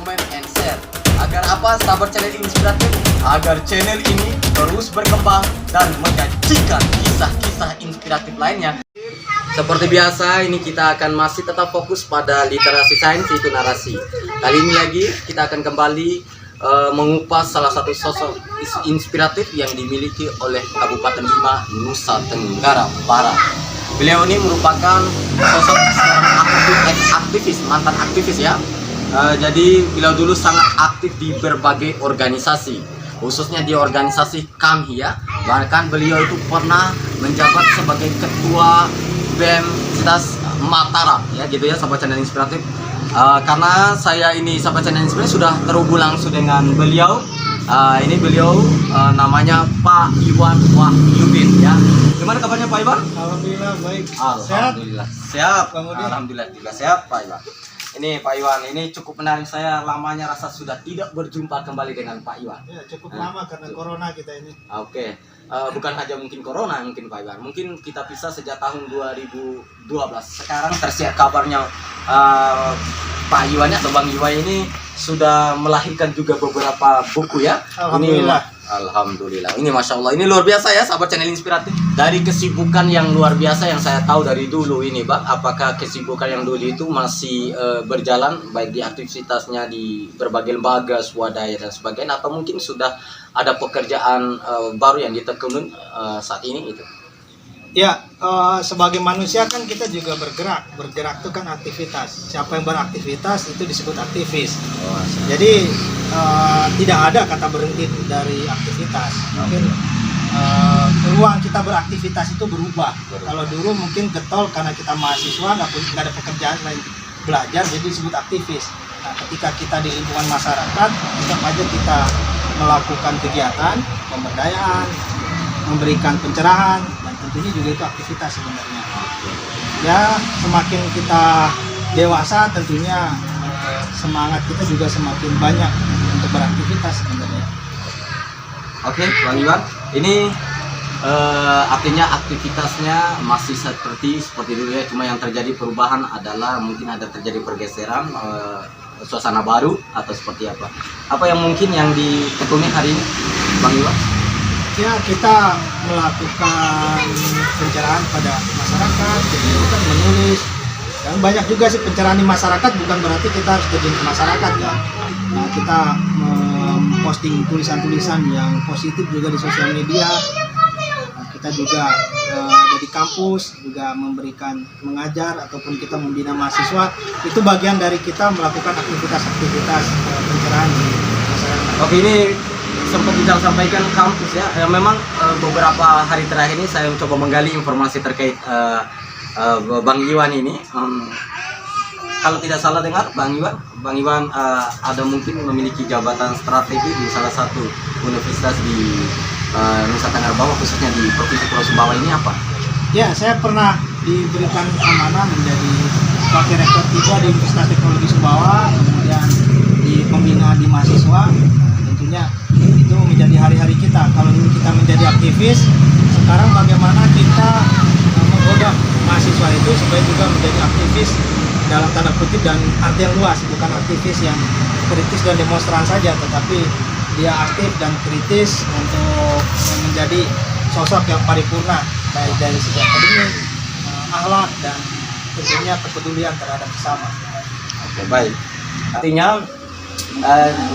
comment, and share. Agar apa, sahabat channel inspiratif? Agar channel ini terus berkembang dan menyajikan kisah-kisah inspiratif lainnya. Seperti biasa, ini kita akan masih tetap fokus pada literasi sains, itu narasi. Kali ini lagi kita akan kembali mengupas salah satu sosok inspiratif yang dimiliki oleh Kabupaten Bima, Nusa Tenggara Barat. Beliau ini merupakan sosok aktivis, mantan aktivis ya. Jadi beliau dulu sangat aktif di berbagai organisasi, khususnya di organisasi KAMHI ya. Bahkan beliau itu pernah menjabat sebagai ketua BEM Universitas Mataram ya, gitu ya sahabat channel inspiratif. Karena saya ini sahabat channel inspiratif sudah terhubung langsung dengan beliau. Ini beliau namanya Pak Iwan Wahyudin ya. Gimana kabarnya Pak Iwan? Alhamdulillah baik. Alhamdulillah sehat. Kemudian? Alhamdulillah juga sehat Pak Iwan. Ini Pak Iwan, ini cukup menarik, saya lamanya rasa sudah tidak berjumpa kembali dengan Pak Iwan. Ya, cukup lama karena corona kita ini. Oke. Bukan hanya mungkin corona mungkin Pak Iwan, mungkin kita pisah sejak tahun 2012. Sekarang tersiar kabarnya Pak Iwan atau Bang Iwan ini sudah melahirkan juga beberapa buku ya. Alhamdulillah. Alhamdulillah. Ini Masya Allah, ini luar biasa ya sahabat channel inspiratif. Dari kesibukan yang luar biasa yang saya tahu dari dulu ini Bang, apakah kesibukan yang dulu itu masih berjalan baik di aktivitasnya di berbagai lembaga, swadaya dan sebagainya, atau mungkin sudah ada pekerjaan baru yang ditekuni saat ini itu? Ya, sebagai manusia kan kita juga bergerak. Bergerak itu kan aktivitas. Siapa yang beraktivitas itu disebut aktivis. Jadi tidak ada kata berhenti dari aktivitas. Mungkin peluang kita beraktivitas itu berubah. Kalau dulu mungkin getol karena kita mahasiswa, nggak ada pekerjaan lain belajar, jadi disebut aktivis. Nah, ketika kita di lingkungan masyarakat, tetap aja kita melakukan kegiatan pemberdayaan, memberikan pencerahan, dan tentunya juga itu aktivitas sebenarnya. Ya, semakin kita dewasa tentunya semangat kita juga semakin banyak untuk beraktivitas sebenarnya. Oke, Bang Iwan, ini artinya aktivitasnya masih seperti dulu ya, cuma yang terjadi perubahan adalah mungkin ada terjadi pergeseran, suasana baru atau seperti apa? Apa yang mungkin yang ditekuni hari ini, Bang Iwan? Ya, kita melakukan pencerahan pada masyarakat, kita menulis, dan banyak juga sih pencerahan di masyarakat, bukan berarti kita harus terjun ke masyarakat ya. Nah, kita memposting tulisan-tulisan yang positif juga di sosial media. Nah, kita juga ada di kampus juga mengajar ataupun kita membina mahasiswa. Itu bagian dari kita melakukan aktivitas-aktivitas pencerahan di masyarakat. Oke, ini sempat kita sampaikan kampus ya. Memang beberapa hari terakhir ini saya mencoba menggali informasi terkait Bang Iwan ini. Kalau tidak salah dengar Bang Iwan ada mungkin memiliki jabatan strategi di salah satu universitas di Nusa Tenggara Barat, khususnya di Provinsi Pulau Sumbawa ini apa? Ya, saya pernah diberikan amanah menjadi wakil rektor 3 di Universitas Teknologi Sumbawa, kemudian di pembinaan di mahasiswa. Tentunya itu menjadi hari-hari kita. Kalau dulu kita menjadi aktivis, sekarang bagaimana kita menggoda mahasiswa itu supaya juga menjadi aktivis dalam tanda kutip dan arti yang luas, bukan aktivis yang kritis dan demonstran saja, tetapi dia aktif dan kritis untuk menjadi sosok yang paripurna baik dari segi akademik, akhlak, dan tentunya kepedulian terhadap sesama. Oke, baik. Artinya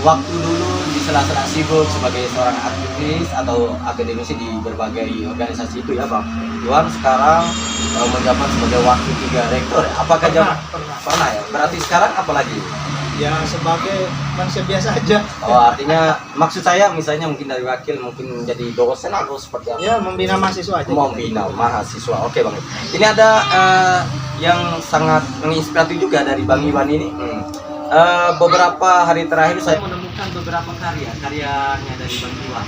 waktu dulu di sela-sela sibuk sebagai seorang aktivis atau akademisi di berbagai organisasi itu ya Bang Iwan, sekarang menjabat sebagai wakil 3 rektor. Apakah pernah ya? Berarti sekarang apa lagi? Ya, sebagai manusia biasa aja. Oh, artinya maksud saya misalnya mungkin dari wakil mungkin menjadi dosen atau seperti apa? Ya, membina mahasiswa aja. Membina mahasiswa. Oke Bang. Ini ada yang sangat menginspiratif juga dari Bang Iwan ini. Beberapa hari terakhir saya menemukan beberapa karyanya dari Bang Iwan,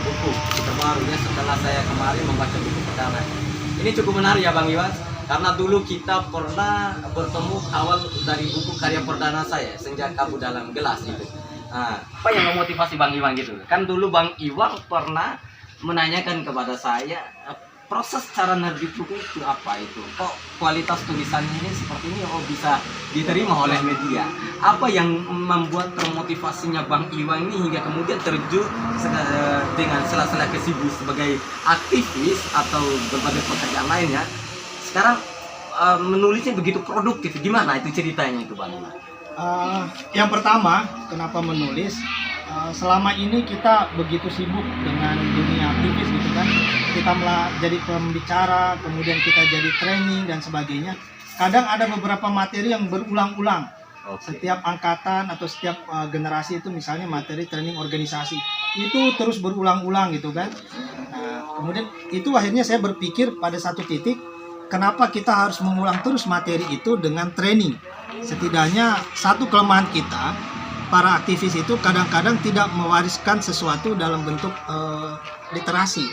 buku terbarunya setelah saya kemarin membaca buku perdana. Ini cukup menarik ya Bang Iwan, karena dulu kita pernah bertemu awal dari buku karya perdana saya, Senja Kabut Dalam Gelas itu. Apa yang memotivasi Bang Iwan gitu? Kan dulu Bang Iwan pernah menanyakan kepada saya, proses cara nerbit buku itu apa itu? Kok kualitas tulisannya ini seperti ini bisa diterima oleh media? Apa yang membuat termotivasinya Bang Iwan ini hingga kemudian terjun dengan sela-sela kesibukan sebagai aktivis atau berbagai pekerjaan lainnya? Sekarang menulisnya begitu produktif. Gimana itu ceritanya itu Bang Iwan? Yang pertama, kenapa menulis? Selama ini kita begitu sibuk dengan dunia aktivis gitu kan, kita jadi pembicara, kemudian kita jadi training dan sebagainya. Kadang ada beberapa materi yang berulang-ulang. Setiap angkatan atau setiap generasi itu misalnya materi training organisasi itu terus berulang-ulang gitu kan. Nah, kemudian itu akhirnya saya berpikir pada satu titik, kenapa kita harus mengulang terus materi itu dengan training? Setidaknya satu kelemahan kita, para aktivis itu kadang-kadang tidak mewariskan sesuatu dalam bentuk literasi.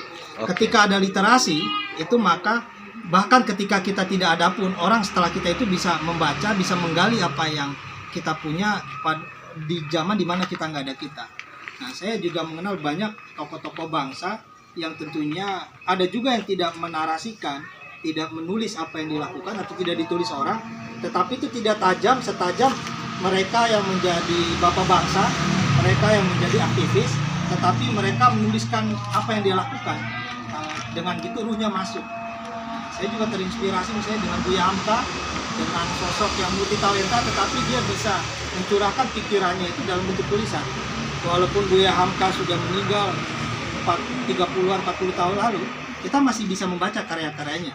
Ketika ada literasi, itu maka bahkan ketika kita tidak ada pun, orang setelah kita itu bisa membaca, bisa menggali apa yang kita punya di zaman dimana kita nggak ada kita. Nah, saya juga mengenal banyak tokoh-tokoh bangsa yang tentunya ada juga yang tidak menarasikan, tidak menulis apa yang dilakukan atau tidak ditulis orang, tetapi itu tidak tajam setajam mereka yang menjadi bapak bangsa, mereka yang menjadi aktivis, tetapi mereka menuliskan apa yang dia lakukan. Dengan gitu ruhnya masuk. Saya juga terinspirasi misalnya dengan Buya Hamka, dengan sosok yang multi talenta, tetapi dia bisa mencurahkan pikirannya itu dalam bentuk tulisan. Walaupun Buya Hamka sudah meninggal 30-an, 40 tahun lalu, kita masih bisa membaca karya-karyanya.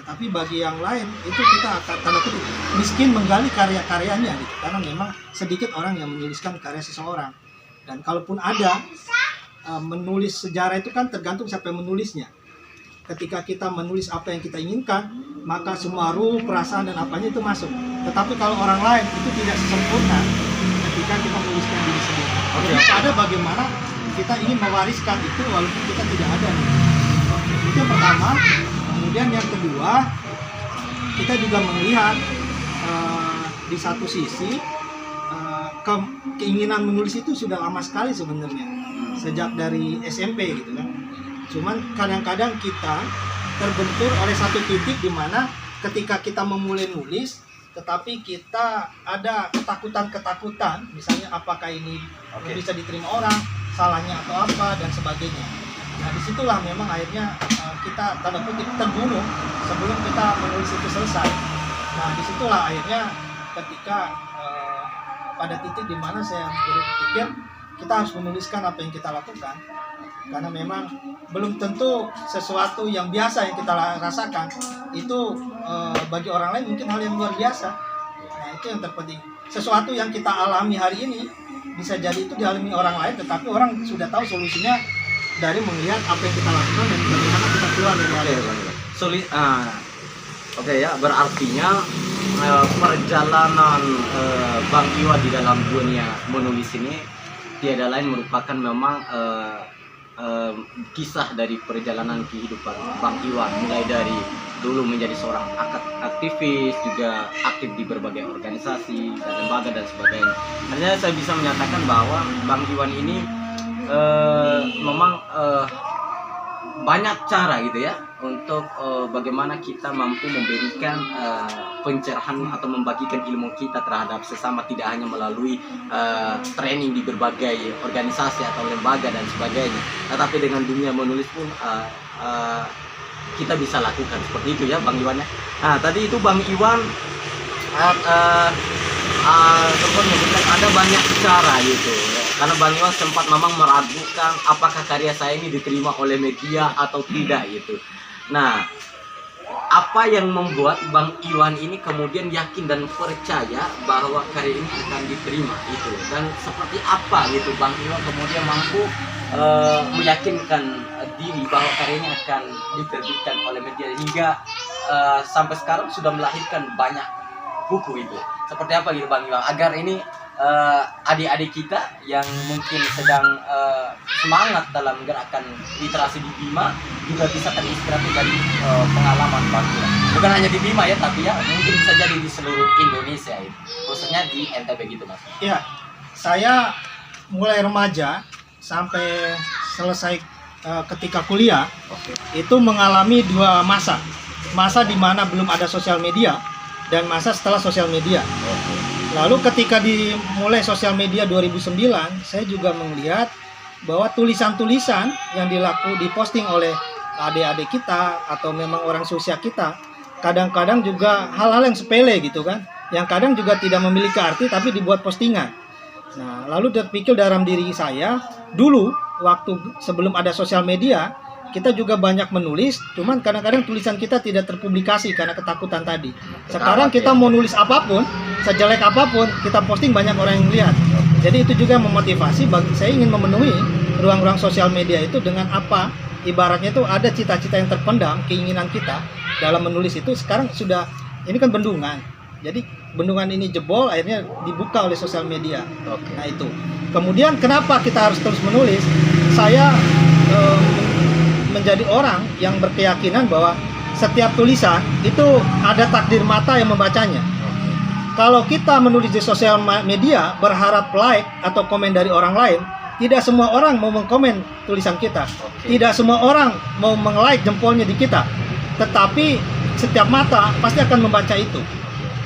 Tetapi bagi yang lain itu kita akan tanda kutip miskin menggali karya-karyanya gitu, karena memang sedikit orang yang menuliskan karya seseorang. Dan kalaupun ada menulis sejarah itu kan tergantung siapa yang menulisnya. Ketika kita menulis apa yang kita inginkan, maka semua ruh, perasaan dan apanya itu masuk. Tetapi kalau orang lain itu tidak sempurna ketika kita menuliskan diri sendiri. Jadi ada bagaimana kita ingin mewariskan itu walaupun kita tidak ada. Itu yang pertama. Kemudian yang kedua, kita juga melihat di satu sisi keinginan menulis itu sudah lama sekali sebenarnya, sejak dari SMP gitu kan. Cuman kadang-kadang kita terbentur oleh satu titik di mana ketika kita memulai nulis, tetapi kita ada ketakutan-ketakutan, misalnya apakah ini bisa diterima orang, salahnya atau apa dan sebagainya. Nah, disitulah memang akhirnya kita tanda kutip terbunuh sebelum kita menulis itu selesai. Nah, disitulah akhirnya ketika pada titik di mana saya berpikir kita harus menuliskan apa yang kita lakukan, karena memang belum tentu sesuatu yang biasa yang kita rasakan itu bagi orang lain mungkin hal yang luar biasa. Nah, itu yang terpenting. Sesuatu yang kita alami hari ini bisa jadi itu dialami orang lain, tetapi orang sudah tahu solusinya dari melihat apa yang kita lakukan dan bagaimana kita keluar dari Oke ya, berartinya perjalanan Bang Iwan di dalam dunia menulis ini tiada lain merupakan memang kisah dari perjalanan kehidupan Bang Iwan, mulai dari dulu menjadi seorang aktivis, juga aktif di berbagai organisasi dan lembaga dan sebagainya. Hanya saya bisa menyatakan bahwa Bang Iwan ini memang banyak cara gitu ya untuk bagaimana kita mampu memberikan pencerahan atau membagikan ilmu kita terhadap sesama, tidak hanya melalui training di berbagai organisasi atau lembaga dan sebagainya, tetapi dengan dunia menulis pun kita bisa lakukan seperti itu ya Bang Iwan ya. Nah, tadi itu Bang Iwan sempat menyebutkan ada banyak cara gitu ya. Karena Bang Iwan sempat memang meragukan apakah karya saya ini diterima oleh media atau tidak gitu. Nah, apa yang membuat Bang Iwan ini kemudian yakin dan percaya bahwa karya ini akan diterima itu, dan seperti apa gitu Bang Iwan kemudian mampu meyakinkan diri bahwa karya ini akan diterbitkan oleh media hingga sampai sekarang sudah melahirkan banyak buku itu. Seperti apa gitu Bang Iwan agar ini adik-adik kita yang mungkin sedang semangat dalam gerakan literasi di Bima juga bisa terinspirasi dari pengalaman Bang Iwan. Bukan hanya di Bima ya, tapi ya mungkin bisa jadi di seluruh Indonesia itu, khususnya di NTB gitu Mas. Ya, saya mulai remaja sampai selesai ketika kuliah itu mengalami dua masa di mana belum ada sosial media dan masa setelah sosial media. Lalu ketika dimulai sosial media 2009, saya juga melihat bahwa tulisan-tulisan yang diposting oleh adik-adik kita atau memang orang seusia kita, kadang-kadang juga hal-hal yang sepele gitu kan, yang kadang juga tidak memiliki arti tapi dibuat postingan. Nah, lalu terpikir dalam diri saya, dulu waktu sebelum ada sosial media, kita juga banyak menulis, cuman kadang-kadang tulisan kita tidak terpublikasi karena ketakutan tadi. Sekarang kita mau nulis apapun, sejelek apapun, kita posting banyak orang yang lihat. Jadi itu juga memotivasi bagi saya ingin memenuhi ruang-ruang sosial media itu dengan apa? Ibaratnya itu ada cita-cita yang terpendam, keinginan kita dalam menulis itu sekarang sudah, ini kan bendungan. Jadi bendungan ini jebol, akhirnya dibuka oleh sosial media. Nah itu. Kemudian kenapa kita harus terus menulis? Saya menjadi orang yang berkeyakinan bahwa setiap tulisan itu ada takdir mata yang membacanya. Kalau kita menulis di sosial media berharap like atau komen dari orang lain, tidak semua orang mau mengkomen tulisan kita. Tidak semua orang mau meng-like jempolnya di kita. Tetapi setiap mata pasti akan membaca itu.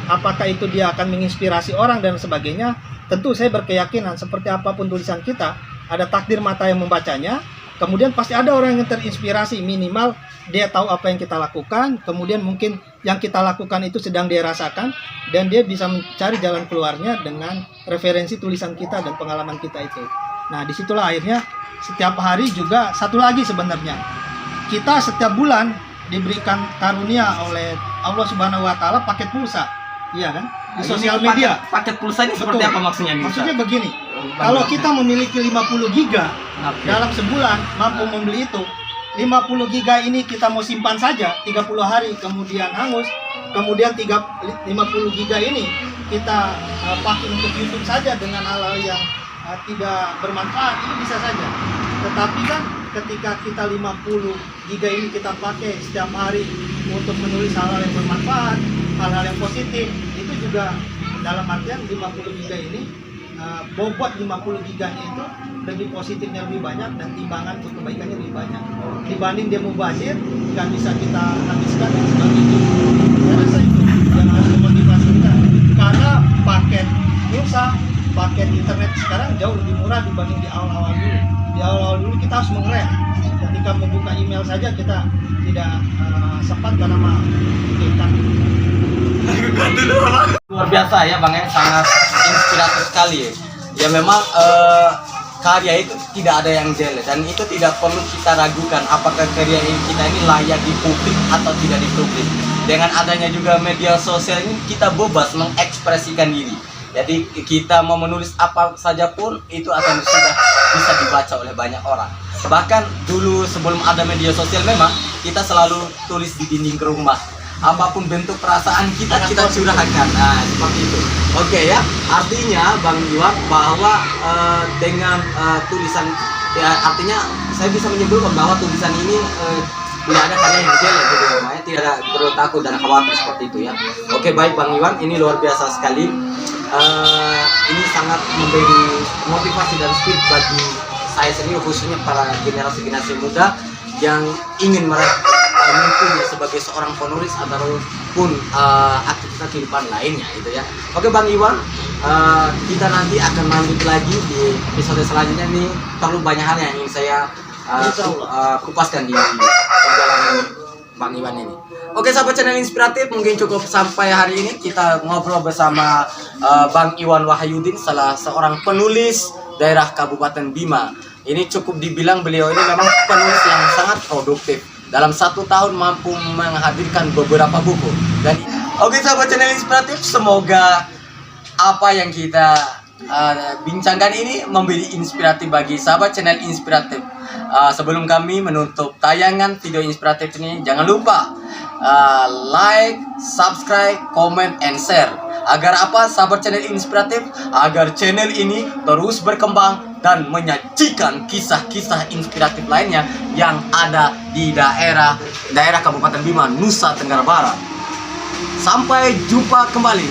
Apakah itu dia akan menginspirasi orang dan sebagainya? Tentu saya berkeyakinan seperti apapun tulisan kita, ada takdir mata yang membacanya. Kemudian pasti ada orang yang terinspirasi, minimal dia tahu apa yang kita lakukan. Kemudian mungkin yang kita lakukan itu sedang dia rasakan, dan dia bisa mencari jalan keluarnya dengan referensi tulisan kita dan pengalaman kita itu. Nah, disitulah akhirnya setiap hari juga satu lagi sebenarnya. Kita setiap bulan diberikan karunia oleh Allah Subhanahu wa taala paket pulsa. Iya kan? Di sosial media. Paket pulsa ini seperti apa maksudnya? Maksudnya begini. Kalau kita memiliki 50 giga dalam sebulan mampu membeli itu. 50 giga ini kita mau simpan saja 30 hari kemudian hangus. Kemudian 50 giga ini kita pakai untuk YouTube saja dengan hal-hal yang tidak bermanfaat, itu bisa saja. Tetapi kan ketika kita 50 giga ini kita pakai setiap hari untuk menulis hal-hal yang bermanfaat, hal-hal yang positif, itu juga dalam artian 50 giga ini bobot 50 giganya itu lebih positifnya lebih banyak dan timbangan untuk kebaikannya lebih banyak dibanding dia mubazir, nggak bisa kita habiskan dan sebagainya. Saya rasa itu yang harus memotivasi kita, karena paket pulsa, paket internet sekarang jauh lebih murah dibanding di awal-awal dulu. Di awal-awal dulu kita harus mengerem. Ketika membuka email saja kita tidak sempat karena mahal. Luar biasa ya Bang, yang sangat inspiratif sekali ya. Ya memang karya itu tidak ada yang jelek dan itu tidak perlu kita ragukan apakah karya kita ini layak dipublik atau tidak dipublik. Dengan adanya juga media sosial ini kita bebas mengekspresikan diri. Jadi kita mau menulis apa saja pun itu akan sudah bisa dibaca oleh banyak orang. Bahkan dulu sebelum ada media sosial memang kita selalu tulis di dinding ke rumah. Apapun bentuk perasaan kita curahkan. Nah, seperti itu. Oke ya, artinya Bang Iwan bahwa dengan tulisan ya, artinya saya bisa menyimpulkan bahwa tulisan ini tidak ada karya yang jelek gitu, makanya tidak ada perlu takut dan khawatir seperti itu ya. Oke, baik Bang Iwan, ini luar biasa sekali. Ini sangat memberi motivasi dan spirit bagi saya sendiri, khususnya para generasi muda yang ingin mimpinya sebagai seorang penulis ataupun aktivitas kehidupan lainnya gitu ya. Oke Bang Iwan, kita nanti akan lanjut lagi di episode selanjutnya. Nih perlu banyak hal yang ingin saya kupaskan di perjalanan Bang Iwan ini. Oke sahabat channel inspiratif, mungkin cukup sampai hari ini kita ngobrol bersama Bang Iwan Wahyudin, salah seorang penulis daerah Kabupaten Bima. Ini cukup dibilang beliau ini memang penulis yang sangat produktif. Dalam 1 tahun mampu menghadirkan beberapa buku. Dan oke sahabat channel inspiratif, semoga apa yang kita bincangkan ini memberi inspiratif bagi sahabat channel inspiratif. Sebelum kami menutup tayangan video inspiratif ini, jangan lupa like, subscribe, comment, and share. Agar apa sahabat channel inspiratif? Agar channel ini terus berkembang dan menyajikan kisah-kisah inspiratif lainnya yang ada di daerah Kabupaten Bima, Nusa Tenggara Barat. Sampai jumpa kembali.